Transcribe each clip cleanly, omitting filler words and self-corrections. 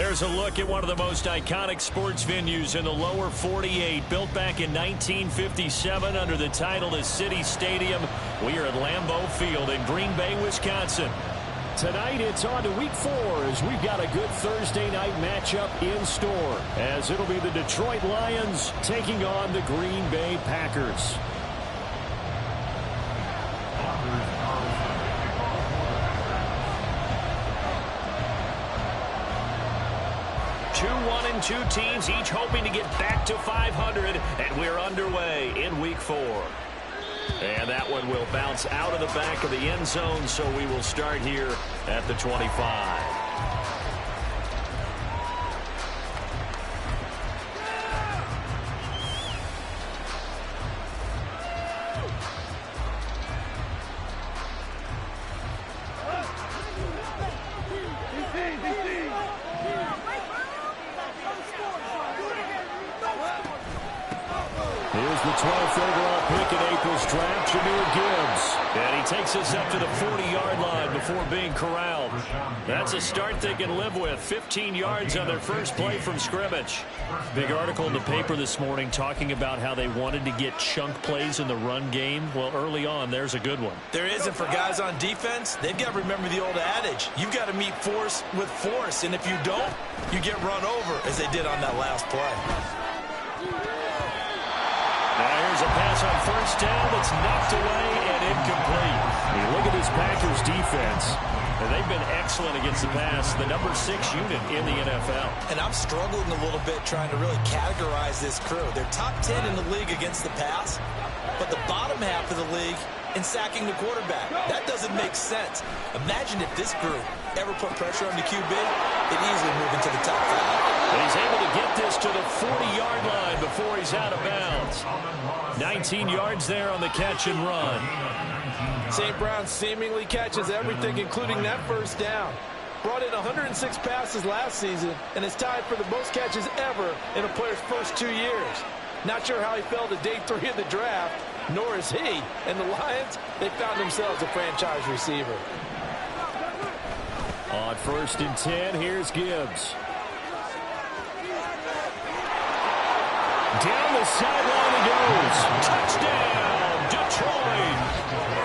There's a look at one of the most iconic sports venues in the lower 48, built back in 1957 under the title of City Stadium. We are at Lambeau Field in Green Bay, Wisconsin. Tonight it's on to week 4 as we've got a good Thursday night matchup in store, as it'll be the Detroit Lions taking on the Green Bay Packers. 2-1-2 teams, each hoping to get back to 500, and we're underway in week 4. And that one will bounce out of the back of the end zone, so we will start here at the 25. Here's the 12th overall pick in April's draft, Jahmyr Gibbs. And he takes us up to the 40-yard line before being corralled. That's a start they can live with. 15 yards on their first play from scrimmage. Big article in the paper this morning talking about how they wanted to get chunk plays in the run game. Well, early on, there's a good one. There is, and for guys on defense, they've got to remember the old adage. You've got to meet force with force, and if you don't, you get run over, as they did on that last play. Now here's a pass on first down that's knocked away and incomplete. You look at this Packers defense. And they've been excellent against the pass, the number 6 unit in the NFL. And I'm struggling a little bit trying to really categorize this crew. They're top 10 in the league against the pass, but the bottom half of the league in sacking the quarterback. That doesn't make sense. Imagine if this group ever put pressure on the QB, they'd easily move into the top 5. And he's able to get this to the 40-yard line before he's out of bounds. 19 yards there on the catch and run. St. Brown seemingly catches everything, including that first down. Brought in 106 passes last season and is tied for the most catches ever in a player's first 2 years. Not sure how he fell to day 3 of the draft, nor is he. And the Lions, they found themselves a franchise receiver. On 1st and 10, here's Gibbs. Down the sideline he goes. Touchdown, Detroit.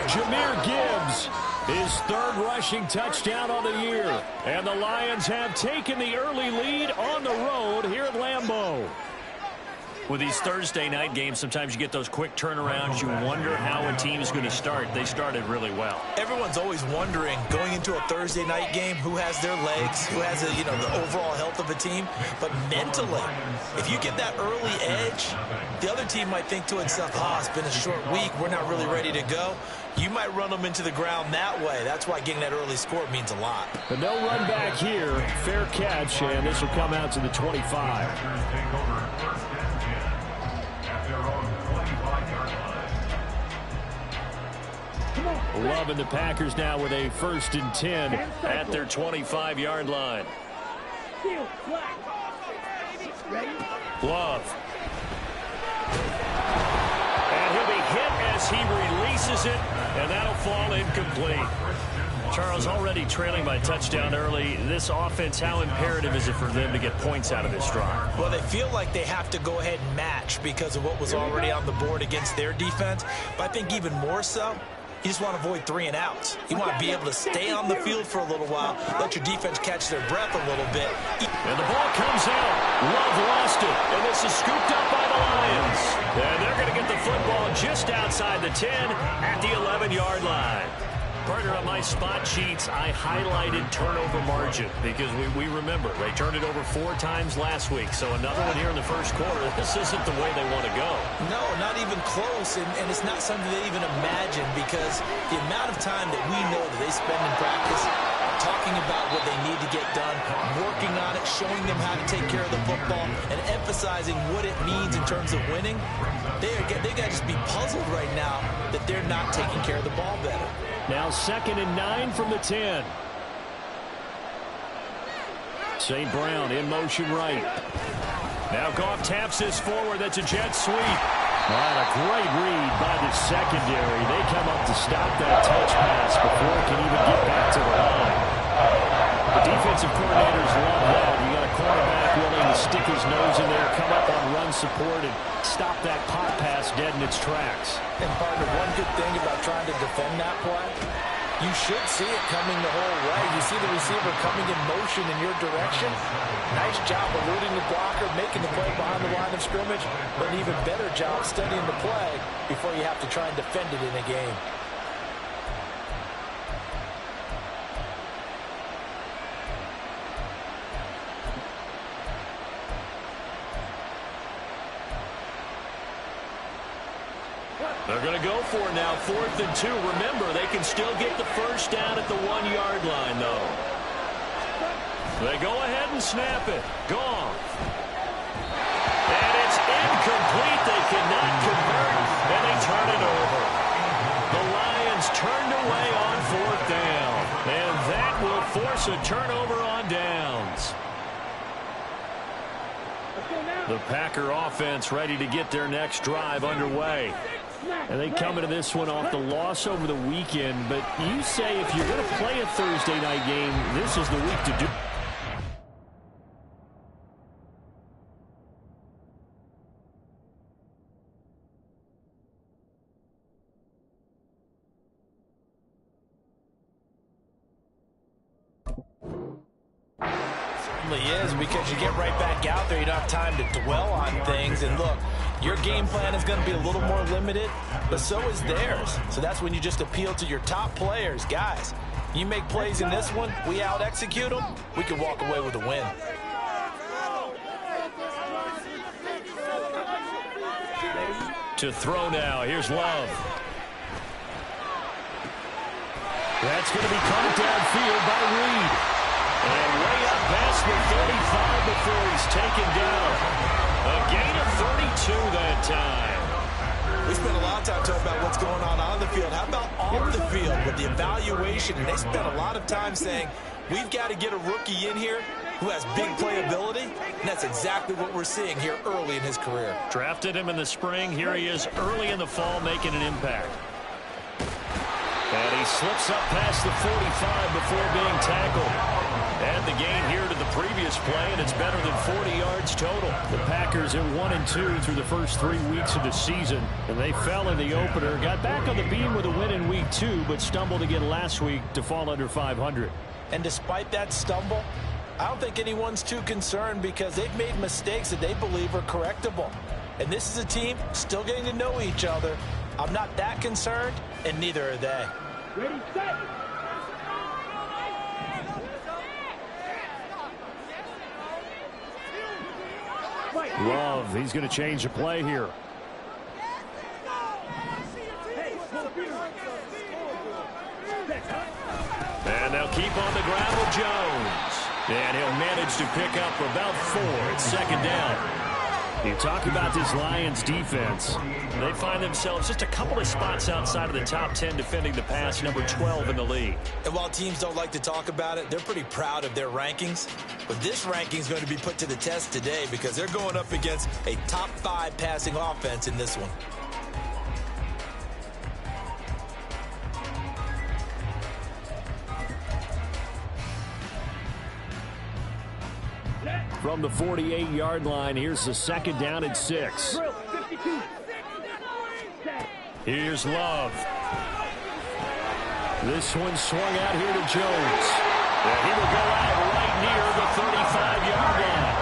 Jahmyr Gibbs, his 3rd rushing touchdown on the year. And the Lions have taken the early lead on the road here at Lambeau. With these Thursday night games, sometimes you get those quick turnarounds. You wonder how a team is going to start. They started really well. Everyone's always wondering, going into a Thursday night game, who has their legs, who has the overall health of a team. But mentally, if you get that early edge, the other team might think to itself, it's been a short week, we're not really ready to go. You might run them into the ground that way. That's why getting that early score means a lot. But no run back here. Fair catch, and this will come out to the 25. Loving the Packers now with a 1st and 10 at their 25-yard line. Love. And he'll be hit as he releases it, and that'll fall incomplete. Charles, already trailing by touchdown early. This offense, how imperative is it for them to get points out of this drive? Well, they feel like they have to go ahead and match because of what was already on the board against their defense. But I think even more so, you just want to avoid 3 and outs. You want to be able to stay on the field for a little while, let your defense catch their breath a little bit. And the ball comes out. Love lost it, and this is scooped up by the Lions. And they're going to get the football just outside the 10 at the 11-yard line. Partner, on my spot sheets, I highlighted turnover margin because we remember they turned it over 4 times last week. So another one here in the first quarter. This isn't the way they want to go. No, not even close, and it's not something they even imagine because the amount of time that we know that they spend in practice talking about what they need to get done, working on it, showing them how to take care of the football, and emphasizing what it means in terms of winning, they got to just be puzzled right now that they're not taking care of the ball better. Now 2nd and 9 from the 10. St. Brown in motion right. Now Goff taps this forward. That's a jet sweep. And a great read by the secondary. They come up to stop that touch pass before it can even get back to the line. The defensive coordinators love that. You got a cornerback willing to stick his nose in there, come up on run support, and stop that pop pass dead in its tracks. And, partner, one good thing about trying to defend that play, you should see it coming the whole way. You see the receiver coming in motion in your direction. Nice job eluding the blocker, making the play behind the line of scrimmage, but an even better job studying the play before you have to try and defend it in a game. They're going to go for it now, 4th and 2. Remember, they can still get the first down at the 1-yard line, though. They go ahead and snap it. Gone. And it's incomplete. They cannot convert, and they turn it over. The Lions turned away on 4th down, and that will force a turnover on downs. The Packer offense ready to get their next drive underway. And they come into this one off the loss over the weekend. But you say if you're going to play a Thursday night game, this is the week to do. Is because you get right back out there. You don't have time to dwell on things. And look, your game plan is going to be a little more limited, but so is theirs. So that's when you just appeal to your top players. Guys, you make plays in this one, we out-execute them, we can walk away with a win. To throw now, here's Love. That's going to be caught downfield by Reed. And way up past the 35 before he's taken down. A gain of 32 that time. We spent a lot of time talking about what's going on the field. How about off the field with the evaluation? And they spent a lot of time saying, we've got to get a rookie in here who has big playability. And that's exactly what we're seeing here early in his career. Drafted him in the spring. Here he is early in the fall making an impact. And he slips up past the 45 before being tackled. And the gain here to the previous play, and it's better than 40 yards total. The Packers are 1-2 through the first 3 weeks of the season, and they fell in the opener. Got back on the beam with a win in week 2, but stumbled again last week to fall under 500. And despite that stumble, I don't think anyone's too concerned because they've made mistakes that they believe are correctable. And this is a team still getting to know each other. I'm not that concerned, and neither are they. Ready, set. Love, he's going to change the play here. And they'll keep on the ground with Jones. And he'll manage to pick up about 4. It's 2nd down. You talk about this Lions defense. They find themselves just a couple of spots outside of the top 10 defending the pass, number 12 in the league. And while teams don't like to talk about it, they're pretty proud of their rankings. But this ranking is going to be put to the test today because they're going up against a top 5 passing offense in this one. From the 48-yard line, here's the 2nd down and 6. Here's Love. This one swung out here to Jones. And he will go out right near the 35-yard line.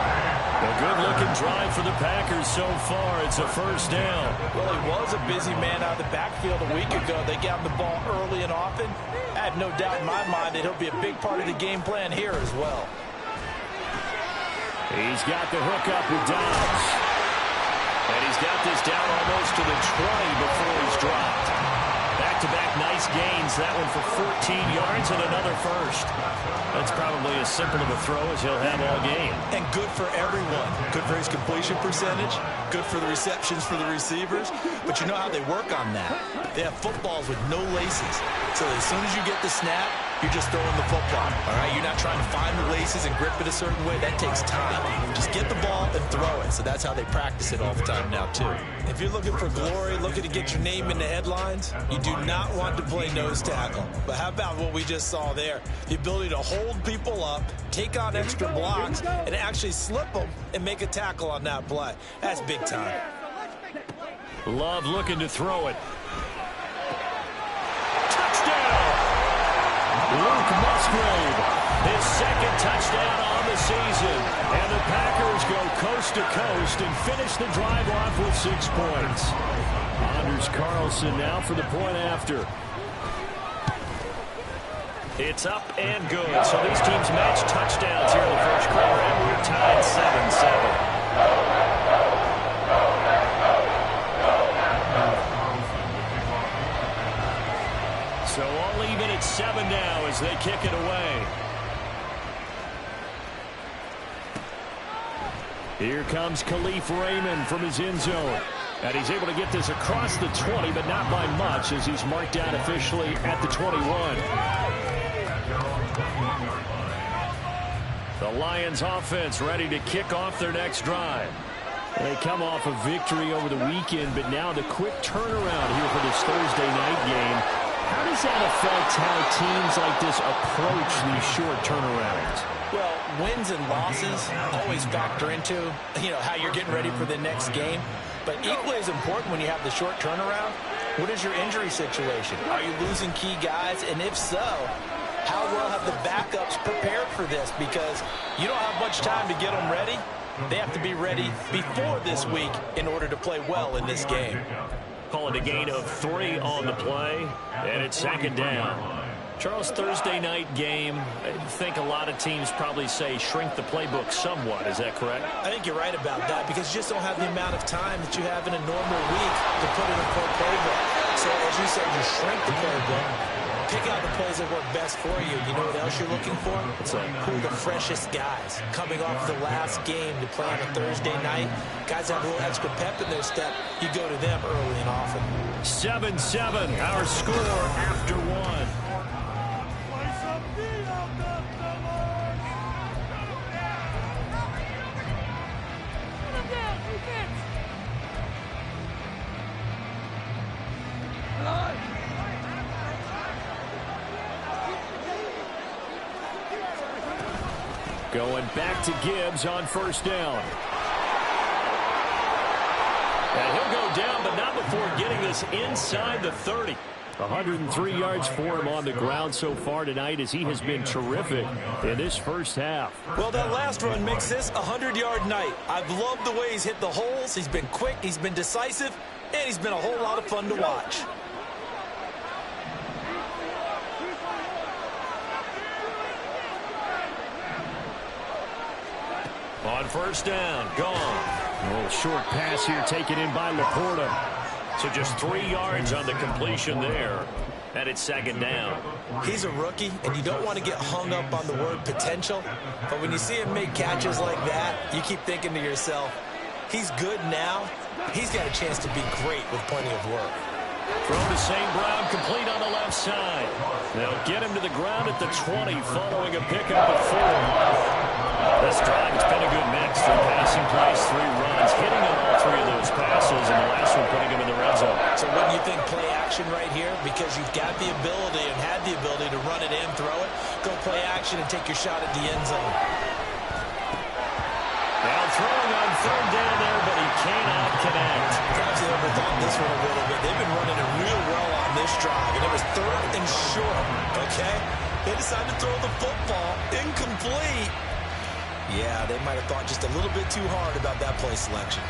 A good-looking drive for the Packers so far. It's a 1st down. Well, he was a busy man out of the backfield a week ago. They got the ball early and often. I have no doubt in my mind that he'll be a big part of the game plan here as well. He's got the hook up with Dobbs. And he's got this down almost to the 20 before he's dropped. Back-to-back nice gains. That one for 14 yards and another 1st. That's probably as simple of a throw as he'll have all game. And good for everyone. Good for his completion percentage. Good for the receptions for the receivers. But you know how they work on that. They have footballs with no laces. So as soon as you get the snap, you're just throwing the football, all right? You're not trying to find the laces and grip it a certain way. That takes time. Just get the ball and throw it. So that's how they practice it all the time now, too. If you're looking for glory, looking to get your name in the headlines, you do not want to play nose tackle. But how about what we just saw there? The ability to hold people up, take on extra blocks, and actually slip them and make a tackle on that play. That's big time. Love looking to throw it. Touchdown! Luke Musgrave, his second touchdown on the season. And the Packers go coast to coast and finish the drive off with 6 points. Anders Carlson now for the point after. It's up and good. So these teams match touchdowns here in the first quarter, and we're tied 7-7. So all even at 7 now as they kick it away. Here comes Khalif Raymond from his end zone. And he's able to get this across the 20, but not by much as he's marked down officially at the 21. The Lions offense ready to kick off their next drive. They come off a victory over the weekend, but now the quick turnaround here for this Thursday night game. How does that affect how teams like this approach these short turnarounds? Well, wins and losses always factor into, how you're getting ready for the next game. But equally as important when you have the short turnaround, what is your injury situation? Are you losing key guys? And if so, how well have the backups prepared for this? Because you don't have much time to get them ready. They have to be ready before this week in order to play well in this game. Call it a gain of 3 on the play, and it's second down. Charles, Thursday night game, I think a lot of teams probably say shrink the playbook somewhat. Is that correct? I think you're right about that because you just don't have the amount of time that you have in a normal week to put in a full playbook. So as you said, you shrink the playbook, pick out the plays that work best for you. You know what else you're looking for? Who are the freshest guys coming off the last game to play on a Thursday night? Guys have a little extra pep in their step. You go to them early and often. 7-7, our score after 1. Going back to Gibbs on first down. And he'll go down, but not before getting this inside the 30. 103 yards for him on the ground so far tonight as he has been terrific in this first half. Well, that last run makes this a 100-yard night. I've loved the way he's hit the holes. He's been quick, he's been decisive, and he's been a whole lot of fun to watch. On first down, gone. A little short pass here taken in by Laporta. So just 3 yards on the completion there. And it's second down. He's a rookie, and you don't want to get hung up on the word potential. But when you see him make catches like that, you keep thinking to yourself, he's good now. He's got a chance to be great with plenty of work. Throw to St. Brown, complete on the left side. They'll get him to the ground at the 20 following a pickup of 4. This drive has been a good mix. 3 passing plays, 3 runs, hitting on all 3 of those passes, and the last one putting him in the red zone. So wouldn't you think play action right here? Because you've got the ability and had the ability to run it in, throw it, go play action and take your shot at the end zone. Now throwing on third down there, but he cannot connect. Perhaps they overthought this one a little bit. They've been running it real well on this drive, and it was 3rd and short, okay? They decided to throw the football incomplete. Yeah, they might have thought just a little bit too hard about that play selection.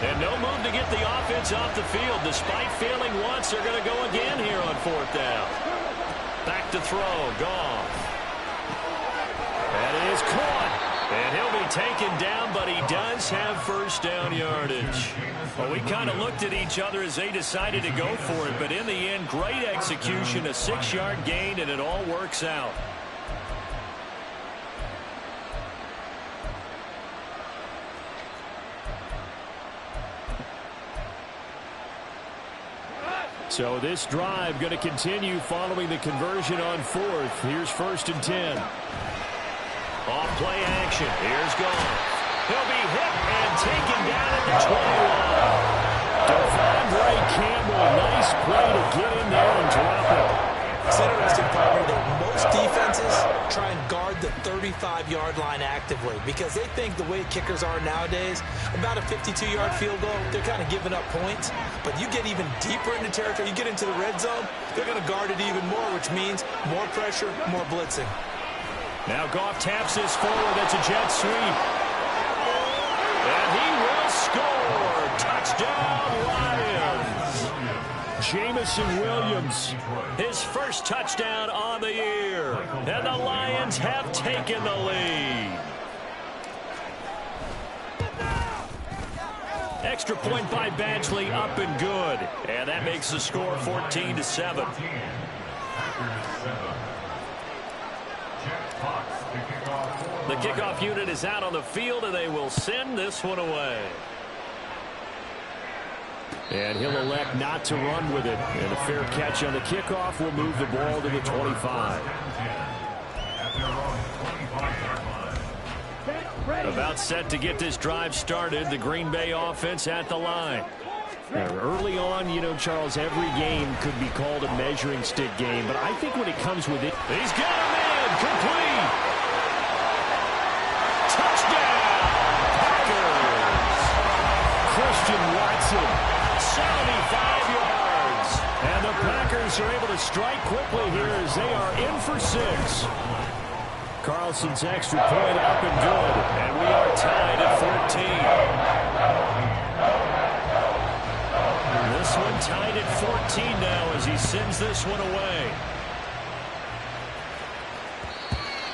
And no move to get the offense off the field. Despite failing once, they're going to go again here on 4th down. Back to throw, Goff. That is caught. And he'll be taken down, but he does have first down yardage. Well, we kind of looked at each other as they decided to go for it, but in the end, great execution, a 6-yard gain, and it all works out. So this drive going to continue following the conversion on fourth. Here's 1st and 10. Off play action. Here's Goff. He'll be hit and taken down at the 21. Devondre Campbell, nice play to get in there and drop it. It's interesting, partner, that most defenses try and guard the 35-yard line actively because they think the way kickers are nowadays, about a 52-yard field goal, they're kind of giving up points. But you get even deeper into territory, you get into the red zone, they're going to guard it even more, which means more pressure, more blitzing. Now Goff taps this forward. That's a jet sweep. And he will score. Touchdown, Lions. Jamison Williams. His first touchdown on the year. And the Lions have taken the lead. Extra point by Badgley, up and good. And that makes the score 14-7. The kickoff unit is out on the field, and they will send this one away. And he'll elect not to run with it. And a fair catch on the kickoff will move the ball to the 25. About set to get this drive started. The Green Bay offense at the line. Early on, you know, Charles, every game could be called a measuring stick game. But I think when it comes with it, he's got him in. Complete. Touchdown, Packers. Christian Watson. 75 yards. And the Packers are able to strike quickly here as they are in for 6. Carlson's extra point up and good. And we are tied at 14. This one tied at 14 now as he sends this one away.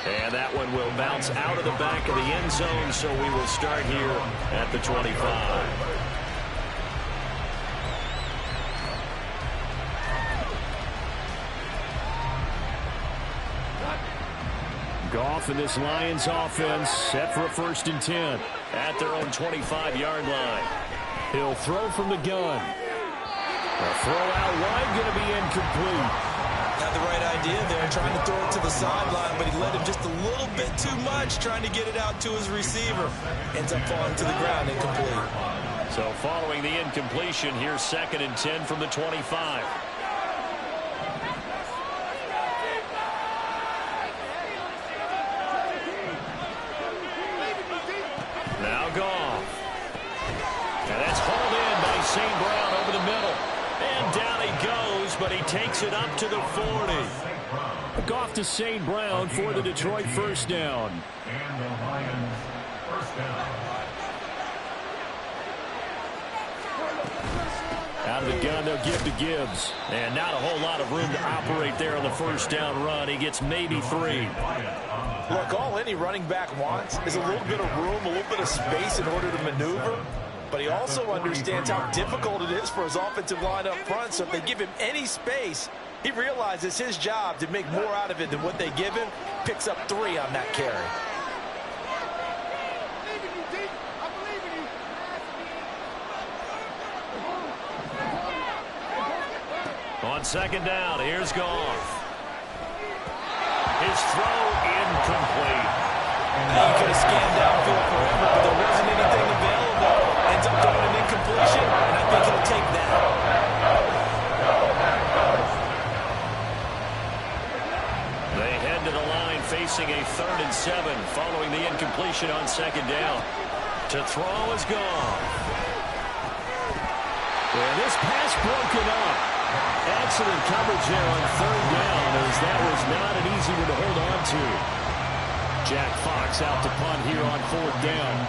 And that one will bounce out of the back of the end zone, so we will start here at the 25. Goff and this Lions offense set for a 1st and 10. At their own 25-yard line. He'll throw from the gun. A throw out wide, going to be incomplete. Had the right idea there, trying to throw it to the sideline, but he led him just a little bit too much, trying to get it out to his receiver. Ends up falling to the ground, incomplete. So following the incompletion, here's 2nd and 10 from the 25. Now Goff. And that's hauled in by St. Brown over the middle. And down he goes, but he takes it up to the 40. Goff to St. Brown for the Detroit 1st down. And the Lions 1st down. Out of the gun, they'll give to Gibbs. And not a whole lot of room to operate there on the 1st down run. He gets maybe 3. Look, all any running back wants is a little bit of room, a little bit of space in order to maneuver. But he also understands how difficult it is for his offensive line up front. So if they give him any space, he realizes his job to make more out of it than what they give him. Picks up 3 on that carry. On 2nd down, here's Goff. His throw incomplete. Now you could have scanned downfield forever, but there wasn't anything available. Ends up throwing an incompletion, and I think he'll take that. They head to the line facing a 3rd and 7 following the incompletion on 2nd down. To throw is Goff. And this pass broken up. Excellent coverage there on 3rd down, as that was not an easy one to hold on to. Jack Fox out to punt here on 4th down.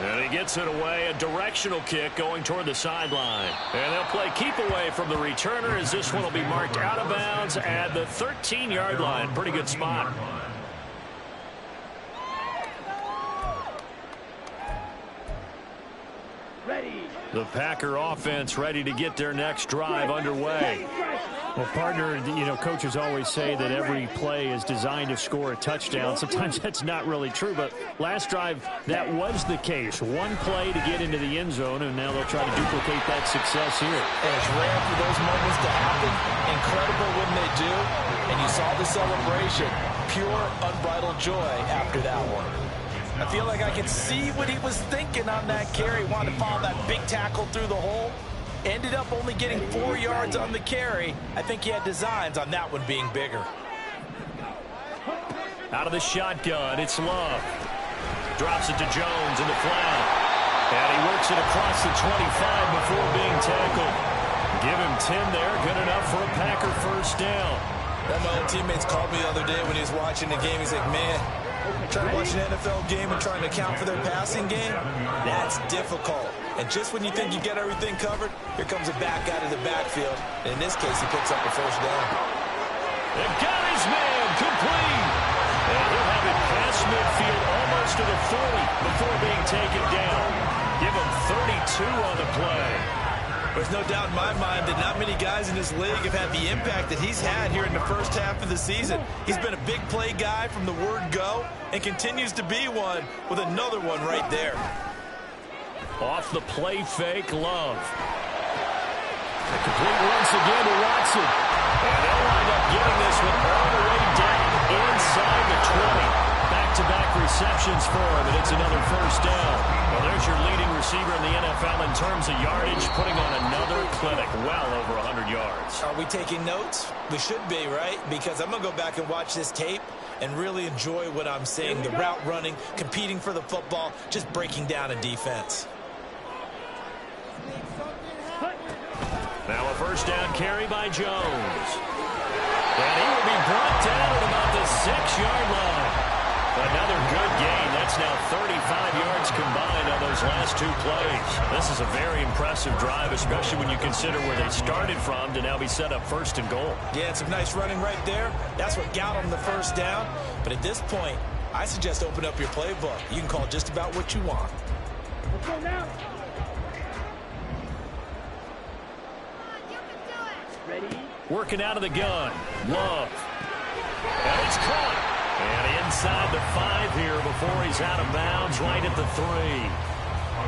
And he gets it away, a directional kick going toward the sideline. And they'll play keep away from the returner as this one will be marked out of bounds at the 13-yard line. Pretty good spot. The Packer offense ready to get their next drive underway. Well, partner, you know, coaches always say that every play is designed to score a touchdown. Sometimes that's not really true, but last drive, that was the case. One play to get into the end zone, and now they'll try to duplicate that success here. And it's rare for those moments to happen. Incredible when they do. And you saw the celebration. Pure, unbridled joy after that one. I feel like I could see what he was thinking on that carry. Wanted to follow that big tackle through the hole. Ended up only getting 4 yards on the carry. I think he had designs on that one being bigger. Out of the shotgun, it's Love. Drops it to Jones in the flat. And he works it across the 25 before being tackled. Give him 10 there. Good enough for a Packer first down. One of my old teammates called me the other day when he was watching the game. He's like, man, trying to watch an NFL game and trying to account for their passing game, that's difficult. And just when you think you get everything covered, here comes a back out of the backfield. And in this case, he picks up a first down. They got his man complete. And he'll have it past midfield almost to the 40 before being taken down. Give him 32 on the play. There's no doubt in my mind that not many guys in this league have had the impact that he's had here in the first half of the season. He's been a big play guy from the word go and continues to be one with another one right there. Off the play fake, Love. Complete once again to Watson. And they'll wind up getting this one all the way down inside the 20. Back-to-back receptions for him, and it's another first down. Well, there's your leading receiver in the NFL in terms of yardage, putting on another clinic, well over 100 yards. Are we taking notes? We should be, right? Because I'm going to go back and watch this tape and really enjoy what I'm seeing. The route running, competing for the football, just breaking down a defense. Now a first down carry by Jones. And he will be brought down at about the 6-yard line. Another good gain. That's now 35 yards combined on those last 2 plays. This is a very impressive drive, especially when you consider where they started from to now be set up first and goal. Yeah, some nice running right there. That's what got them the first down. But at this point, I suggest open up your playbook. You can call just about what you want. Let's go now. Ready? Working out of the gun. Love. And it's caught. And inside the 5 here before he's out of bounds, right at the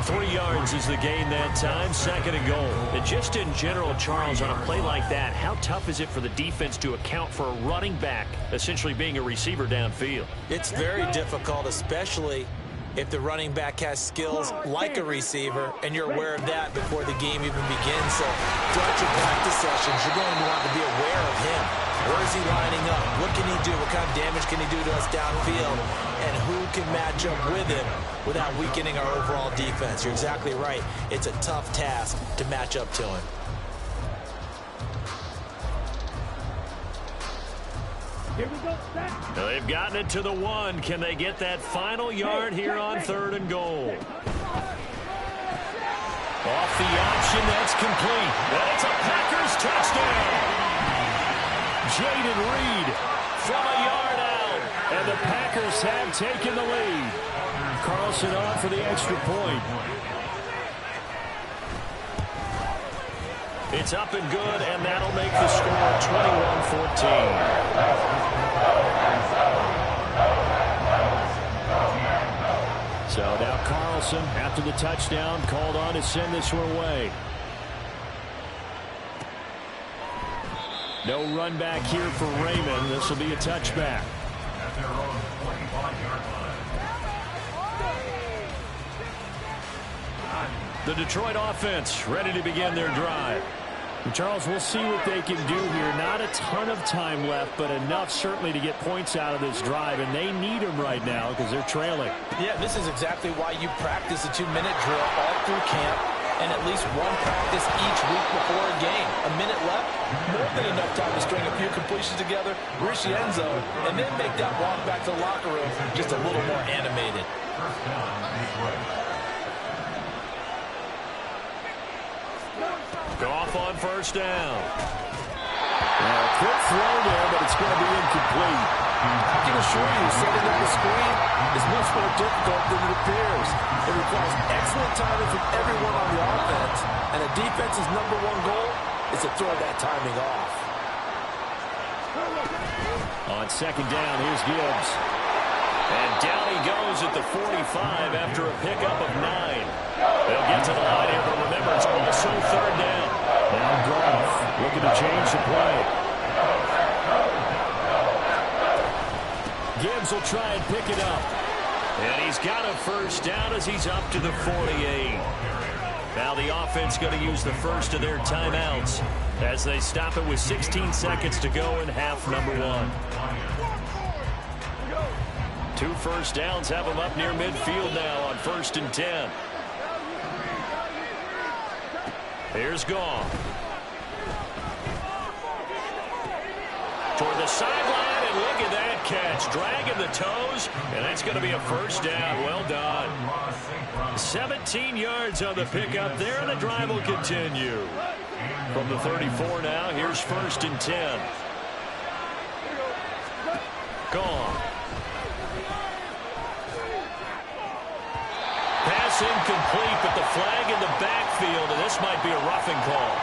3. 3 yards is the gain that time, second and goal. And just in general, Charles, on a play like that, how tough is it for the defense to account for a running back essentially being a receiver downfield? It's very difficult, especially if the running back has skills like a receiver, and you're aware of that before the game even begins. So throughout your practice sessions, you're going to want to be aware of him. Where is he lining up? What can he do? What kind of damage can he do to us downfield? And who can match up with him without weakening our overall defense? You're exactly right. It's a tough task to match up to him. Here we go. Now they've gotten it to the 1. Can they get that final yard here on 3rd and goal? Off the option, that's complete. And it's a Packers touchdown. Jaden Reed from a yard out. And the Packers have taken the lead. Carlson on for the extra point. It's up and good, and that'll make the score 21-14. So now Carlson, after the touchdown, called on to send this one away. No run back here for Raymond. This will be a touchback. At their own 25-yard line. The Detroit offense ready to begin their drive. And Charles, we'll see what they can do here. Not a ton of time left, but enough certainly to get points out of this drive, and they need them right now because they're trailing. Yeah, this is exactly why you practice a 2-minute drill all through camp and at least one practice each week before a game. A minute left, more than enough time to string a few completions together, reach the end zone, and then make that walk back to the locker room just a little more animated. First down, Detroit. Goff on first down. Quick throw there, but it's going to be incomplete. I can assure you, setting up the screen is much more difficult than it appears. It requires excellent timing from everyone on the offense, and a defense's #1 goal is to throw that timing off. On second down, here's Gibbs. And down he goes at the 45 after a pickup of 9. They'll get to the line here, but remember, it's also third down. Now Goff looking to change the play. Gibbs will try and pick it up. And he's got a first down as he's up to the 48. Now the offense going to use the first of their timeouts as they stop it with 16 seconds to go in half number 1. 2 first downs have them up near midfield now on 1st and 10. Here's Goff. Toward the sideline, and look at that catch. Dragging the toes, and that's going to be a first down. Well done. 17 yards on the pickup there, and the drive will continue. From the 34 now, here's 1st and 10. Gone. Pass incomplete, but the flag in the backfield, and this might be a roughing call.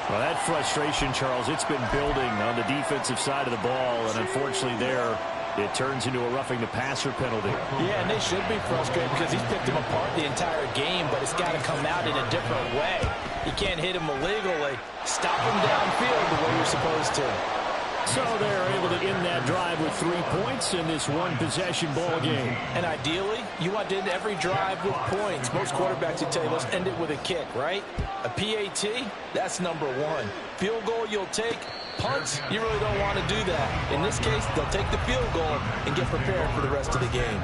Well, that frustration, Charles, it's been building on the defensive side of the ball, and unfortunately there, it turns into a roughing the passer penalty. Yeah, and they should be frustrated because he's picked them apart the entire game, but it's got to come out in a different way. You can't hit him illegally. Stop him downfield the way you're supposed to. So they're able to end that drive with 3 points in this one-possession ball game. And ideally, you want to end every drive with points. Most quarterbacks would tell you, let's end it with a kick, right? A PAT, that's #1. Field goal you'll take. Punts, you really don't want to do that. In this case, they'll take the field goal and get prepared for the rest of the game.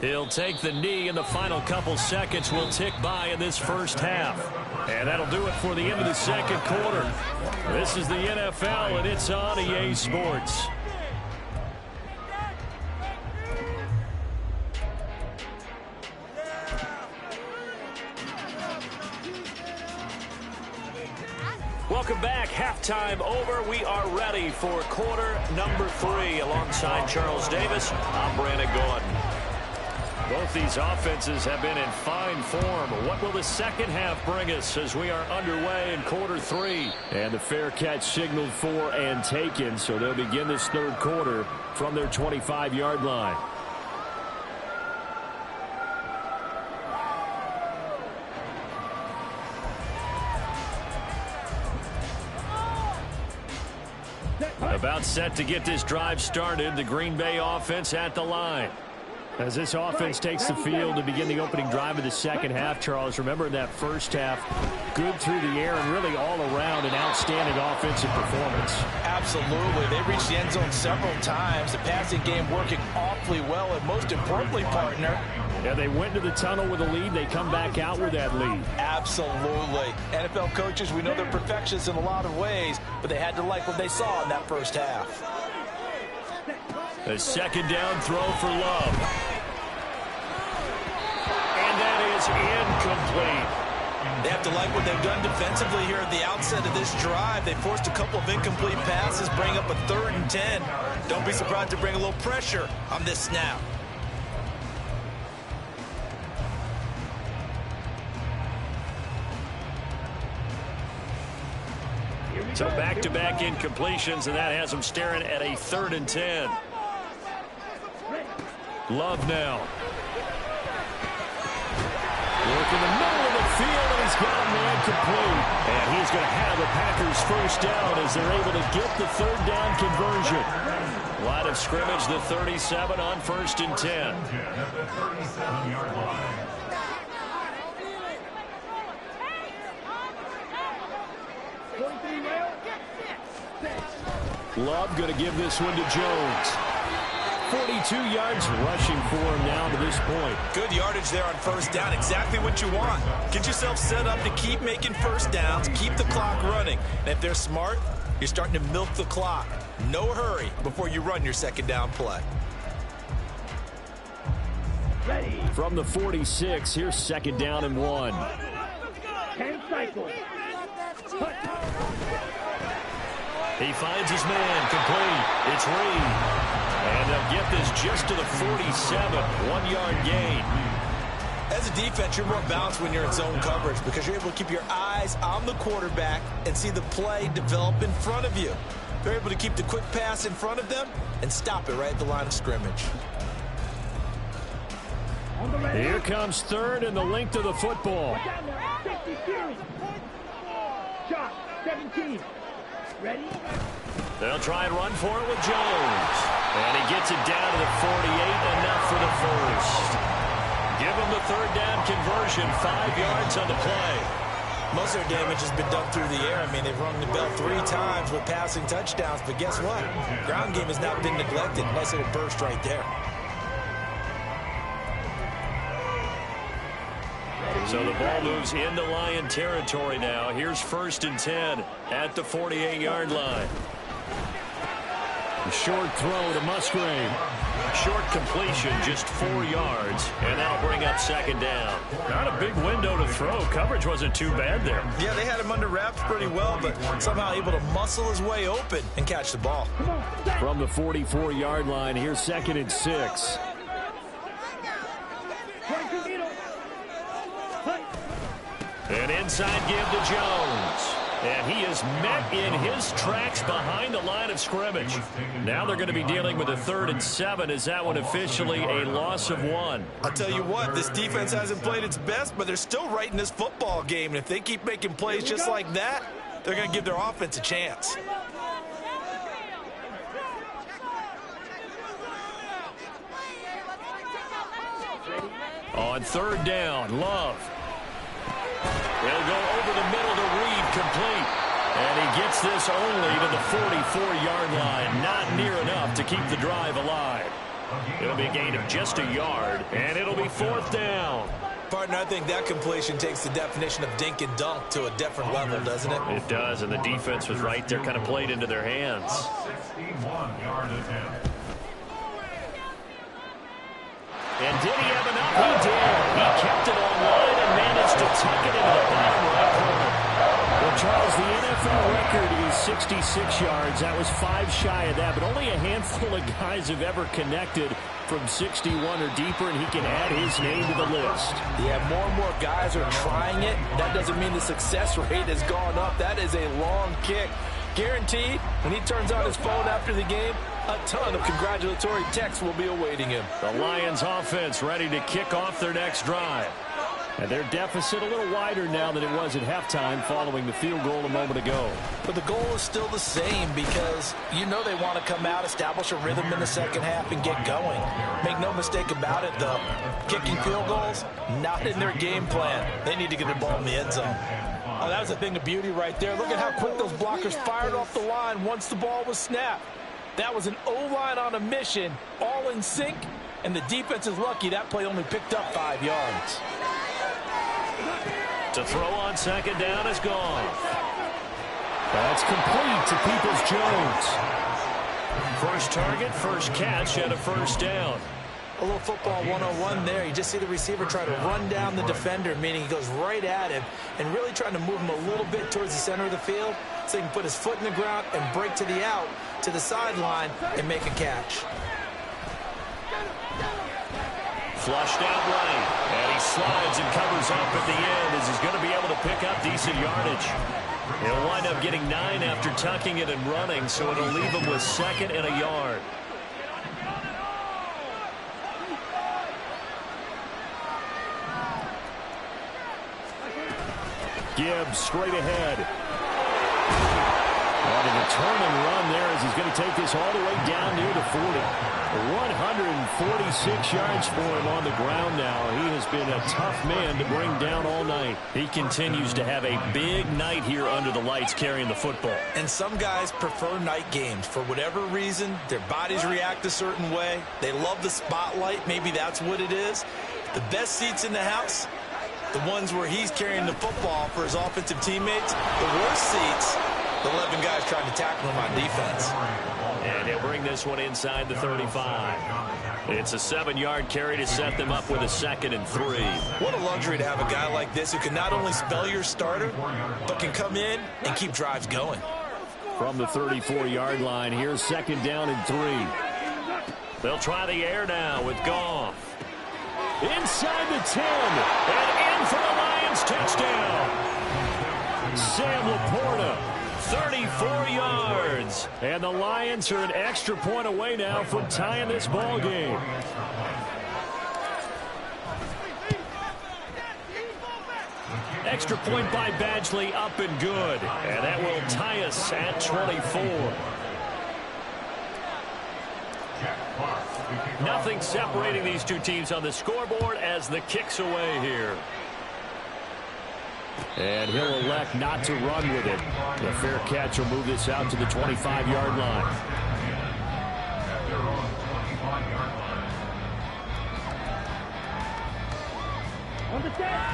He'll take the knee, and the final couple seconds will tick by in this first half. And that'll do it for the end of the second quarter. This is the NFL, and it's on EA Sports. Welcome back. Halftime over. We are ready for quarter number 3. Alongside Charles Davis, I'm Brandon Gordon. Both these offenses have been in fine form. What will the second half bring us as we are underway in quarter 3? And the fair catch signaled for and taken, so they'll begin this third quarter from their 25-yard line. About set to get this drive started, the Green Bay offense at the line. As this offense takes the field to begin the opening drive of the second half, Charles, remember in that first half, good through the air and really all around an outstanding offensive performance. Absolutely. They reached the end zone several times. The passing game working awfully well, and most importantly, partner. Yeah, they went to the tunnel with a lead. They come back out with that lead. Absolutely. NFL coaches, we know they're perfectionists in a lot of ways, but they had to like what they saw in that first half. A second down throw for Love. And that is incomplete. They have to like what they've done defensively here at the outset of this drive. They forced a couple of incomplete passes, bring up a 3rd and 10. Don't be surprised to bring a little pressure on this snap. So back-to-back incompletions, and that has them staring at a 3rd and 10. Love now. Work in the middle of the field, and he's got a man complete. And he's going to have the Packers first down as they're able to get the 3rd down conversion. Line of scrimmage, the 37 on 1st and 10. Love going to give this one to Jones. 42 yards rushing for him now to this point. Good yardage there on first down. Exactly what you want. Get yourself set up to keep making first downs, keep the clock running. And if they're smart, You're starting to milk the clock. No hurry before you run your second down play. Ready. From the 46, here's second down and 1. 10 cycles. He finds his man, complete. It's Reed. And they'll get this just to the 47, 1-yard gain. As a defense, you're more balanced when you're in zone coverage because you're able to keep your eyes on the quarterback and see the play develop in front of you. They're able to keep the quick pass in front of them and stop it right at the line of scrimmage. Here comes third and the length of the football. 50 series. Shot. 17. Ready? They'll try and run for it with Jones. And he gets it down to the 48, enough for the first. Give him the third down conversion, 5 yards on the play. Most of their damage has been done through the air. I mean, they've rung the bell 3 times with passing touchdowns, but guess what? Ground game has not been neglected. Nice little burst right there. So the ball moves into Lion territory now. Here's 1st and 10 at the 48-yard line. A short throw to Musgrave. Short completion, just 4 yards, and that'll bring up second down. Not a big window to throw. Coverage wasn't too bad there. Yeah, they had him under wraps pretty well, but somehow able to muscle his way open and catch the ball. From the 44-yard line, here's 2nd and 6. An inside give to Jones. And he is met in his tracks behind the line of scrimmage. Now they're going to be dealing with a 3rd and 7. Is that one officially a loss of 1? I'll tell you what, this defense hasn't played its best, but they're still right in this football game. And if they keep making plays just like that, they're going to give their offense a chance. On 3rd down, Love. They'll go over the middle to Reed, complete. And he gets this only to the 44-yard line. Not near enough to keep the drive alive. It'll be a gain of just a yard, and it'll be 4th down. Partner, I think that completion takes the definition of dink and dunk to a different level, doesn't it? It does, and the defense was right there, kind of played into their hands. 61-yard attempt. And did he have enough? He did. He kept it online and managed to tuck it into the bottom right corner. Well, Charles, the NFL record is 66 yards. That was 5 shy of that, but only a handful of guys have ever connected from 61 or deeper, and he can add his name to the list. Yeah, more and more guys are trying it. That doesn't mean the success rate has gone up. That is a long kick. Guaranteed, when he turns on his phone after the game, a ton of congratulatory texts will be awaiting him. The Lions offense ready to kick off their next drive. And their deficit a little wider now than it was at halftime following the field goal a moment ago. But the goal is still the same because you know they want to come out, establish a rhythm in the second half, and get going. Make no mistake about it, though. Kicking field goals, not in their game plan. They need to get the ball in the end zone. Oh, that was a thing of beauty right there. Look at how quick those blockers fired off the line once the ball was snapped. That was an O-line on a mission, all in sync, and the defense is lucky that play only picked up 5 yards. To throw on second down is gone. That's complete to Peoples-Jones. First target, first catch, and a 1st down. A little football 101 there. You just see the receiver try to run down the defender, meaning he goes right at him and really trying to move him a little bit towards the center of the field so he can put his foot in the ground and break to the out, to the sideline, and make a catch. Flushed out right, and he slides and covers up at the end as he's going to be able to pick up decent yardage. He'll wind up getting 9 after tucking it and running, so it'll leave him with 2nd and a yard. Gibbs straight ahead. And a turn and run there as he's going to take this all the way down near the 40. 146 yards for him on the ground now. He has been a tough man to bring down all night. He continues to have a big night here under the lights carrying the football. And some guys prefer night games. For whatever reason, their bodies react a certain way. They love the spotlight. Maybe that's what it is. The best seats in the house, the ones where he's carrying the football for his offensive teammates. The worst seats The 11 guys trying to tackle him on defense. And he'll bring this one inside the 35. It's a 7-yard carry to set them up with a 2nd and 3. What a luxury to have a guy like this who can not only spell your starter, but can come in and keep drives going. From the 34-yard line, here's 2nd down and 3. They'll try the air now with Goff. Inside the 10, and in for the Lions touchdown. Sam Laporta, 34 yards. And the Lions are an extra point away now from tying this ball game. Extra point by Badgley, up and good. And that will tie us at 24. Nothing separating these two teams on the scoreboard as the kick's away here. And he'll elect not to run with it. The fair catch will move this out to the 25-yard line.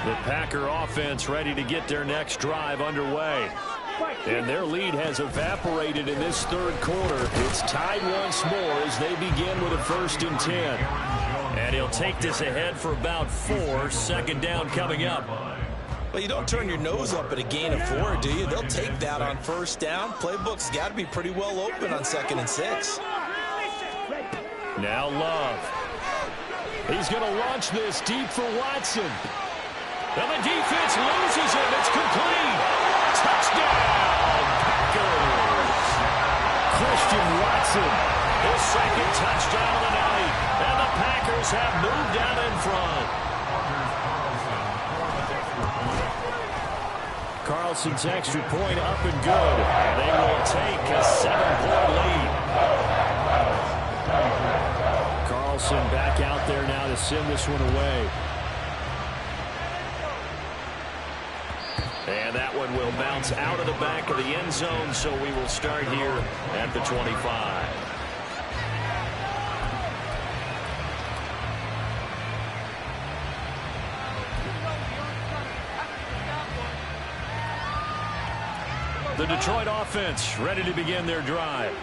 The Packer offense ready to get their next drive underway. And their lead has evaporated in this 3rd quarter. It's tied once more as they begin with a 1st and 10. And he'll take this ahead for about 4. 2nd down coming up. Well, you don't turn your nose up at a gain of 4, do you? They'll take that on 1st down. Playbook's got to be pretty well open on 2nd and 6. Now Love. He's going to launch this deep for Watson. And the defense loses him. It's complete. Touchdown, Packers. Christian Watson. His 2nd touchdown of the night. And the Packers have moved down in front. Carlson's extra point up and good. They will take a 7-point lead. Carlson back out there now to send this one away. And that one will bounce out of the back of the end zone, so we will start here at the 25. The Detroit offense ready to begin their drive.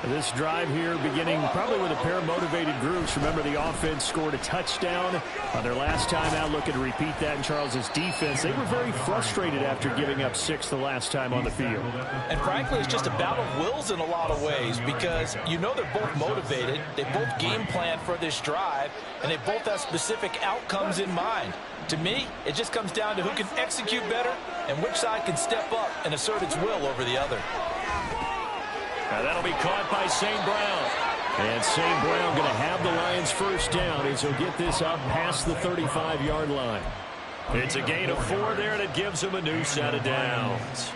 This drive here beginning probably with a pair of motivated groups. Remember, the offense scored a touchdown on their last time out. Looking to repeat that in Charles's defense. They were very frustrated after giving up 6 the last time on the field. And frankly, it's just a battle of wills in a lot of ways because you know they're both motivated. They both game plan for this drive, and they both have specific outcomes in mind. To me, it just comes down to who can execute better and which side can step up and assert its will over the other. And that'll be caught by St. Brown. And St. Brown going to have the Lions 1st down as he'll get this up past the 35-yard line. It's a gain of 4 there, and it gives him a new set of downs.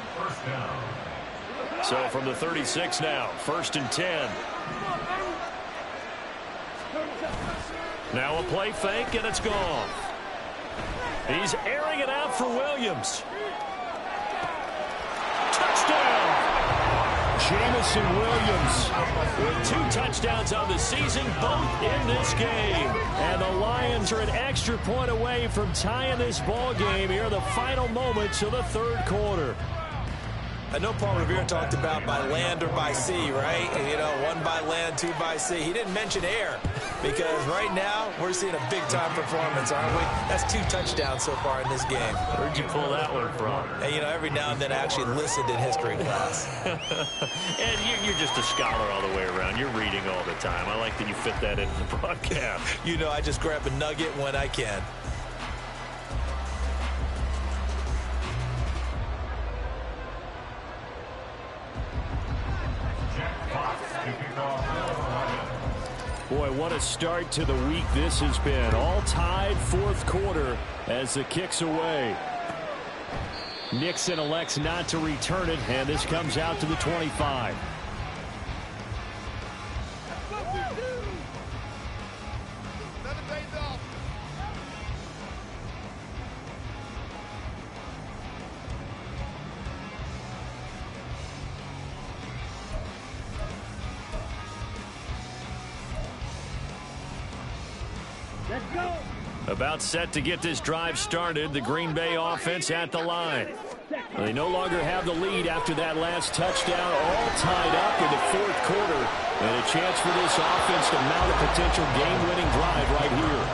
So from the 36 now, 1st and 10. Now a play fake, and it's gone. He's airing it out for Williams. Touchdown! Jamison Williams with 2 touchdowns on the season, both in this game. And the Lions are an extra point away from tying this ball game here in the final moments of the 3rd quarter. I know Paul Revere talked about by land or by sea, right? You know, 1 by land, 2 by sea. He didn't mention air because right now we're seeing a big-time performance, aren't we? That's 2 touchdowns so far in this game. Where'd you pull that one from? And, you know, every now and then I actually listened in history class. And you're just a scholar all the way around. You're reading all the time. I like that you fit that into the broadcast. You know, I just grab a nugget when I can. Boy, what a start to the week this has been. All tied 4th quarter as the kick's away. Nixon elects not to return it, and this comes out to the 25. Let's go. About set to get this drive started. The Green Bay offense at the line. They no longer have the lead after that last touchdown, all tied up in the fourth quarter. And a chance for this offense to mount a potential game-winning drive right here.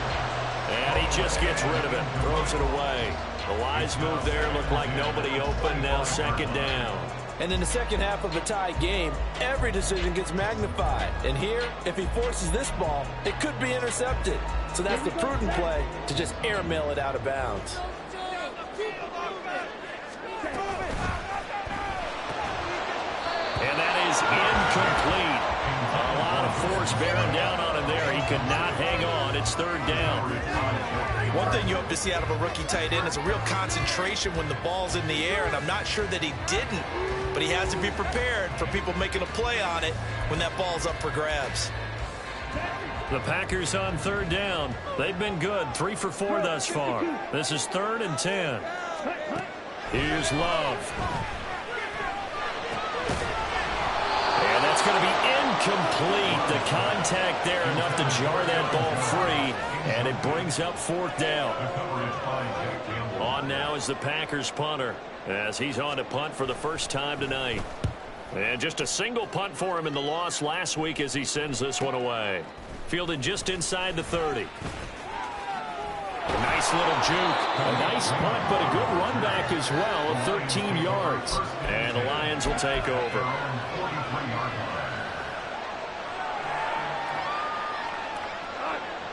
And he just gets rid of it, throws it away. The wise move there, looked like nobody open, now second down. And in the second half of a tied game, every decision gets magnified. And here, if he forces this ball, it could be intercepted. So that's the prudent play to just airmail it out of bounds. And that is incomplete. A lot of force bearing down on him there. He could not hang on. It's third down. One thing you hope to see out of a rookie tight end is a real concentration when the ball's in the air, and I'm not sure that he didn't, but he has to be prepared for people making a play on it when that ball's up for grabs. The Packers on third down. They've been good, 3 for 4 thus far. This is 3rd and 10. Here's Love. And that's going to be incomplete. The contact there enough to jar that ball free, and it brings up 4th down. On now is the Packers punter, as he's on to punt for the first time tonight. And just a single punt for him in the loss last week as he sends this one away. Fielded just inside the 30. A nice little juke. A nice punt, but a good run back as well of 13 yards. And the Lions will take over.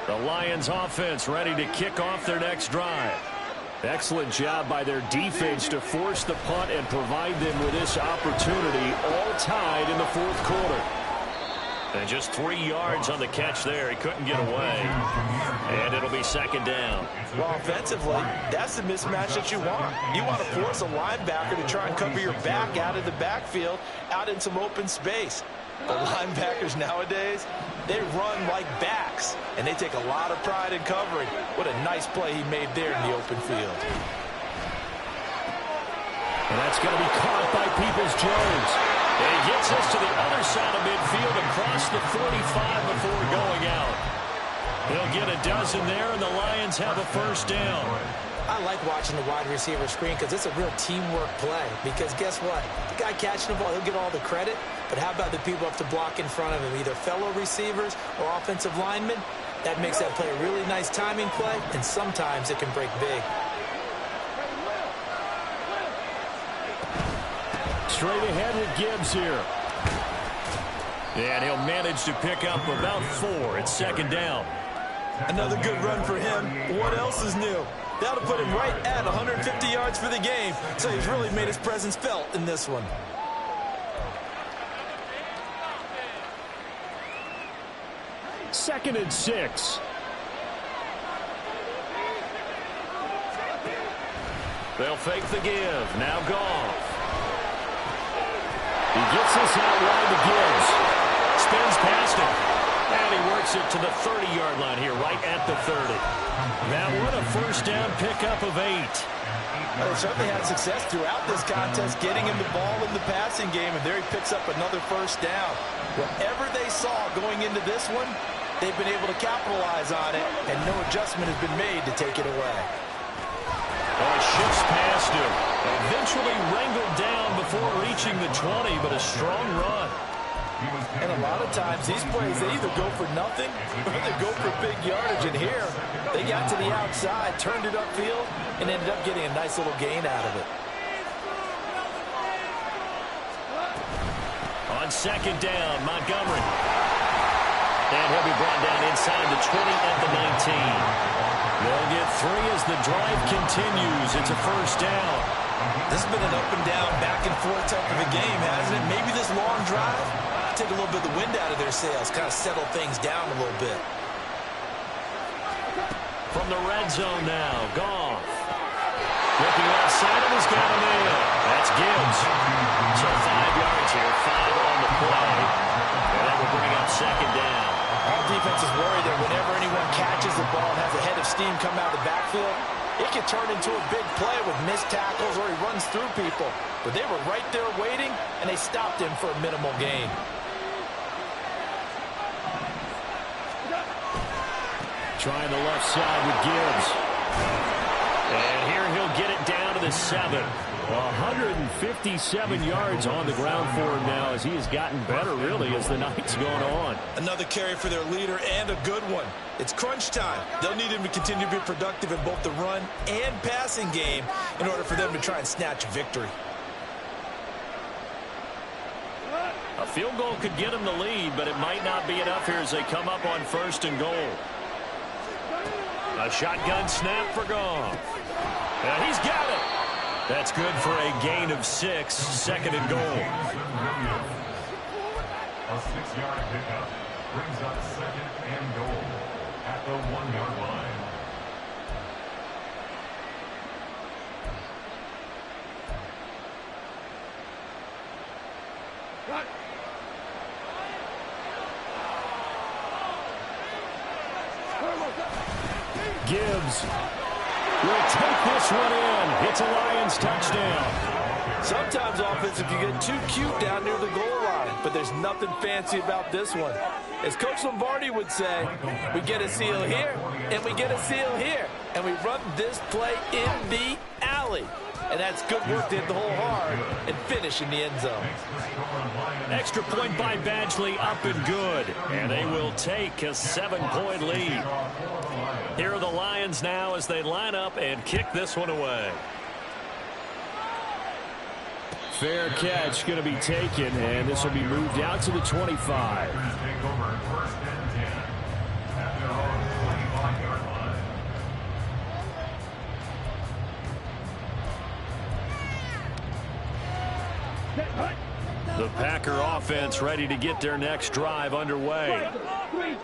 The Lions offense ready to kick off their next drive. Excellent job by their defense to force the punt and provide them with this opportunity, all tied in the fourth quarter. And just 3 yards on the catch there. He couldn't get away. And it'll be second down. Well, offensively, that's the mismatch that you want. You want to force a linebacker to try and cover your back out of the backfield, out in some open space. The linebackers nowadays, they run like backs, and they take a lot of pride in covering. What a nice play he made there in the open field. And that's going to be caught by Peoples-Jones. And he gets us to the other side of midfield across the 45 before going out. He'll get a dozen there, and the Lions have a first down. I like watching the wide receiver screen because it's a real teamwork play. Because guess what? The guy catching the ball, he'll get all the credit. But how about the people up to block in front of him, either fellow receivers or offensive linemen? That makes that play a really nice timing play, and sometimes it can break big. Straight ahead with Gibbs here. And he'll manage to pick up about 4. It's second down. Another good run for him. What else is new? That'll put him right at 150 yards for the game. So he's really made his presence felt in this one. Second and 6. They'll fake the give. Now Goff. He gets this out wide to Gibbs. Spins past him. And he works it to the 30-yard line here, right at the 30. Now what a first down pickup of 8. Well, they certainly had success throughout this contest, getting him the ball in the passing game, and there he picks up another first down. Whatever they saw going into this one, they've been able to capitalize on it, and no adjustment has been made to take it away. Oh, it shifts past him. Eventually wrangled down before reaching the 20, but a strong run. And a lot of times, these plays, they either go for nothing or they go for big yardage. And here, they got to the outside, turned it upfield, and ended up getting a nice little gain out of it. On second down, Montgomery. And he'll be brought down inside the 20 at the 19. They'll get 3 as the drive continues. It's a first down. This has been an up and down, back and forth type of a game, hasn't it? Maybe this long drive take a little bit of the wind out of their sails, kind of settle things down a little bit. From the red zone now, Goff. Looking outside of his got him in. That's Gibbs. So 5 yards here, 5 on the play. And that will bring up second down. All defense is worried that whenever anyone catches the ball and has a head of steam come out of the backfield, it can turn into a big play with missed tackles or he runs through people. But they were right there waiting, and they stopped him for a minimal gain. trying the left side with Gibbs. And here he'll get it down to the 7. 157 yards on the ground for him now as he has gotten better, really, as the night's gone on. Another carry for their leader, and a good one. It's crunch time. They'll need him to continue to be productive in both the run and passing game in order for them to try and snatch a victory. A field goal could get him the lead, but it might not be enough here as they come up on 1st and goal. A shotgun snap for Goff. And he's got it. That's good for a gain of 6, 2nd and goal. A 6-yard pickup brings up 2nd and goal at the 1-yard line. Gibbs will take this one in. It's a Lions touchdown. Sometimes offense, if you get too cute down near the goal line, but there's nothing fancy about this one. As Coach Lombardi would say, we get a seal here, and we get a seal here, and we run this play in the alley. And that's good work to hit the hole hard and finish in the end zone. Extra point by Badgley, up and good. And they will take a 7-point lead. Here are the Lions now as they line up and kick this one away. Fair catch going to be taken, and this will be moved out to the 25. The Packer offense ready to get their next drive underway.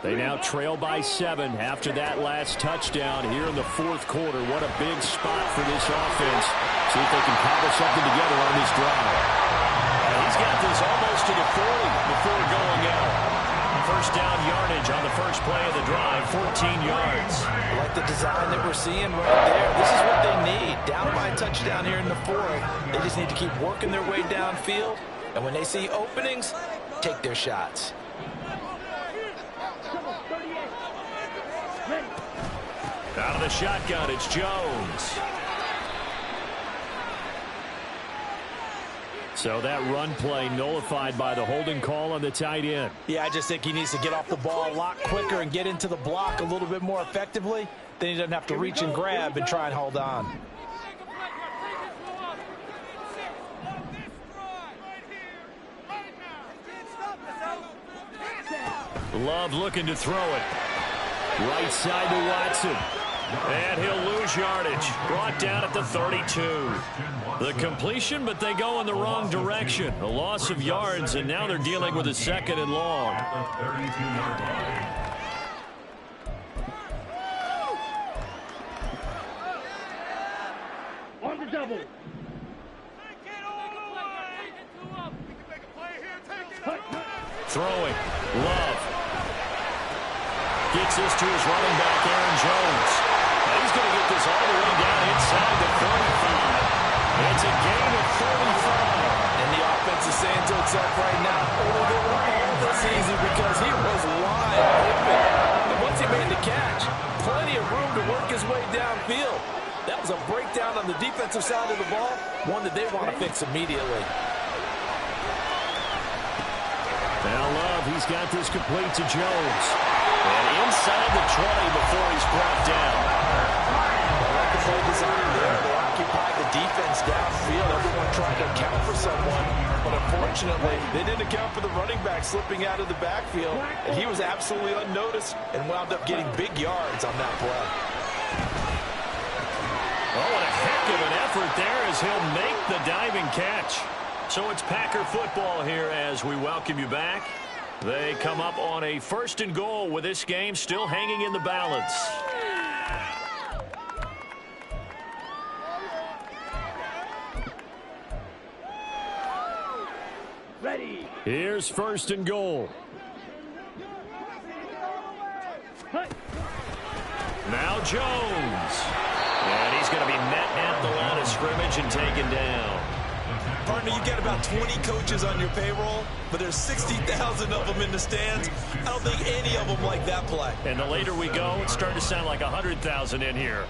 They now trail by 7 after that last touchdown here in the 4th quarter. What a big spot for this offense. See if they can cobble something together on this drive. He's got this almost to the 40 before going out. First down yardage on the first play of the drive, 14 yards. I like the design that we're seeing right there. This is what they need. Down by a touchdown here in the 4th. They just need to keep working their way downfield. And when they see openings, take their shots. Out of the shotgun, it's Jones. So that run play nullified by the holding call on the tight end. Yeah, I just think he needs to get off the ball a lot quicker and get into the block a little bit more effectively. Then he doesn't have to reach and grab and try and hold on. Love looking to throw it. Right side to Watson. And he'll lose yardage. Brought down at the 32. The completion, but they go in the wrong direction. A loss of yards, and now they're dealing with a 2nd and long. On the double. Throwing. Love. Gets this to his running back, Aaron Jones. And he's going to get this all the way down inside the 45. It's a gain of 35. And the offense is saying to itself right now, oh, they were all this easy because he was wide open. And once he made the catch, plenty of room to work his way downfield. That was a breakdown on the defensive side of the ball, one that they want to fix immediately. Now Love, he's got this complete to Jones. And inside the 20 before he's brought down. I like the play design there. They occupied the defense downfield. Everyone trying to account for someone. But unfortunately, they didn't account for the running back slipping out of the backfield. And he was absolutely unnoticed and wound up getting big yards on that play. Oh, what a heck of an effort there as he'll make the diving catch. So it's Packer football here as we welcome you back. They come up on a 1st and goal with this game still hanging in the balance. Ready. Here's 1st and goal. Now Jones. And he's going to be met at the line of scrimmage and taken down. Partner, you get about 20 coaches on your payroll, but there's 60,000 of them in the stands. I don't think any of them like that play. And the later we go, it's starting to sound like 100,000 in here.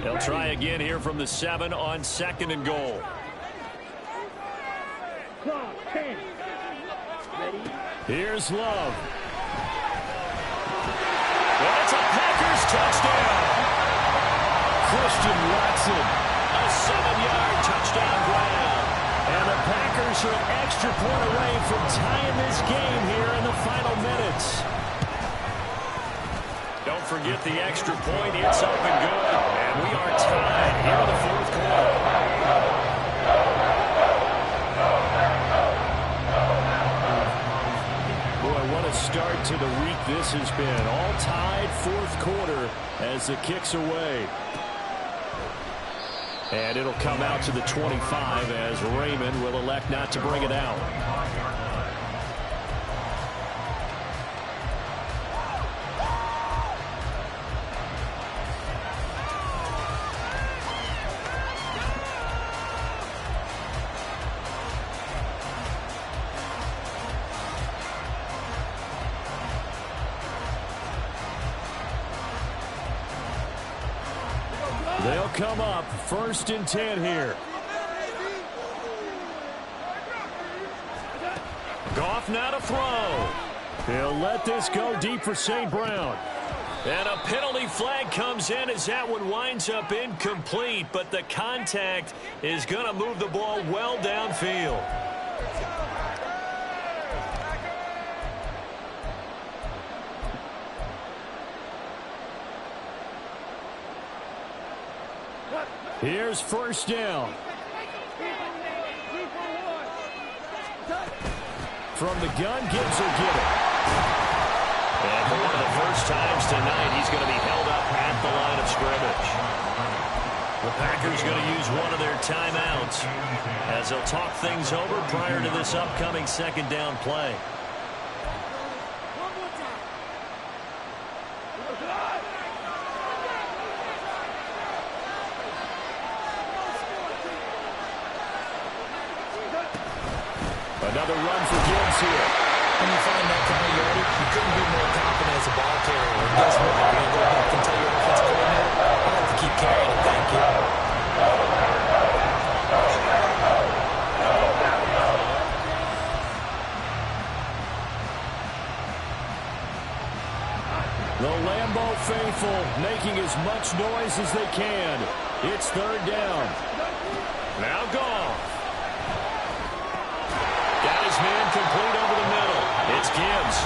They'll try again here from the 7 on 2nd and goal. Clock, 10. Ready? Here's Love. And it's a Packers touchdown. Christian Watson, a 7-yard touchdown grab. And the Packers are an extra point away from tying this game here in the final minutes. Don't forget the extra point. It's up and good. And we are tied here in the 4th quarter. Boy, what a start to the week this has been. All tied 4th quarter as it kicks away. And it'll come out to the 25 as Raymond will elect not to bring it out. They'll come up 1st and 10 here. Goff now to throw. He'll let this go deep for St. Brown. And a penalty flag comes in as that one winds up incomplete, but the contact is going to move the ball well downfield. Here's 1st down. From the gun, Gibbs will get it. And for one of the first times tonight, he's going to be held up at the line of scrimmage. The Packers going to use one of their timeouts as they'll talk things over prior to this upcoming 2nd down play. Another run for Gibbs here. When you find that kind of yardage, you couldn't be more confident as a ball carrier. And guess what? You're going to go back and tell your offensive coordinator, I like to keep carrying it, thank you. The Lambeau faithful making as much noise as they can. It's 3rd down. Now Goff. Man complete over the middle. It's Gibbs.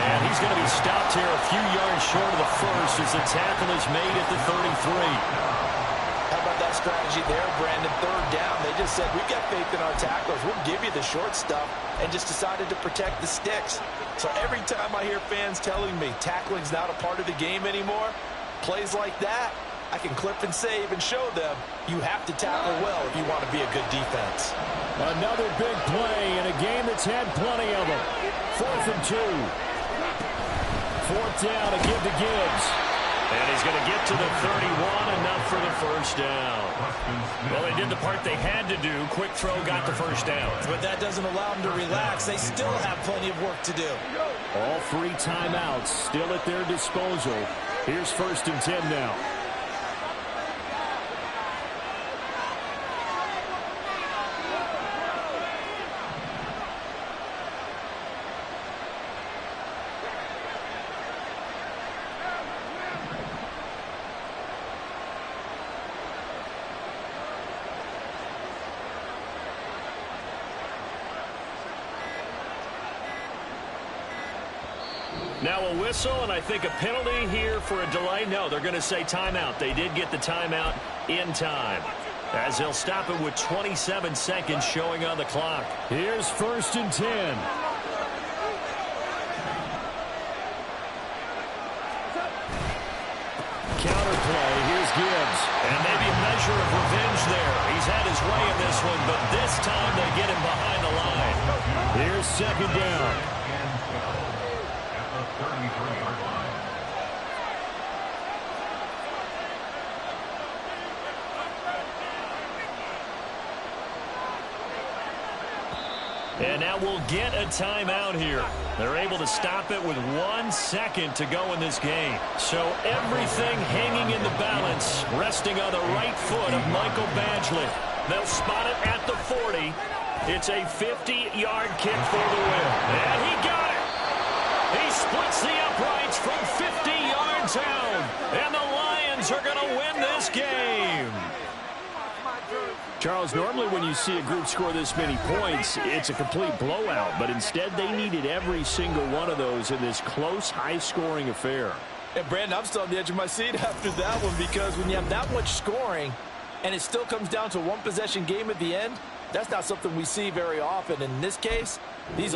And he's going to be stopped here a few yards short of the first as the tackle is made at the 33. How about that strategy there, Brandon? 3rd down. They just said, we've got faith in our tacklers. We'll give you the short stuff, and just decided to protect the sticks. So every time I hear fans telling me tackling's not a part of the game anymore, plays like that, I can clip and save and show them you have to tackle well if you want to be a good defense. Another big play in a game that's had plenty of them. 4th and 2. 4th down to give to Gibbs. And he's going to get to the 31, enough for the 1st down. Well, they did the part they had to do. Quick throw got the 1st down. But that doesn't allow them to relax. They still have plenty of work to do. All 3 timeouts still at their disposal. Here's 1st and 10 now. Now a whistle, and I think a penalty here for a delay. No, they're going to say timeout. They did get the timeout in time, as they'll stop it with 27 seconds showing on the clock. Here's 1st and 10. Counterplay. Here's Gibbs. And maybe a measure of revenge there. He's had his way in this one, but this time they get him behind the line. Here's 2nd down. And now we'll get a timeout here. They're able to stop it with 1 second to go in this game. So everything hanging in the balance, resting on the right foot of Michael Badgley. They'll spot it at the 40. It's a 50-yard kick for the win. And he got it. He splits the uprights from 50 yards out. And the Lions are going to win this game. Charles, normally when you see a group score this many points, it's a complete blowout. But instead, they needed every single one of those in this close, high-scoring affair. And, Brandon, I'm still on the edge of my seat after that one because when you have that much scoring and it still comes down to a one-possession game at the end, that's not something we see very often. In this case, these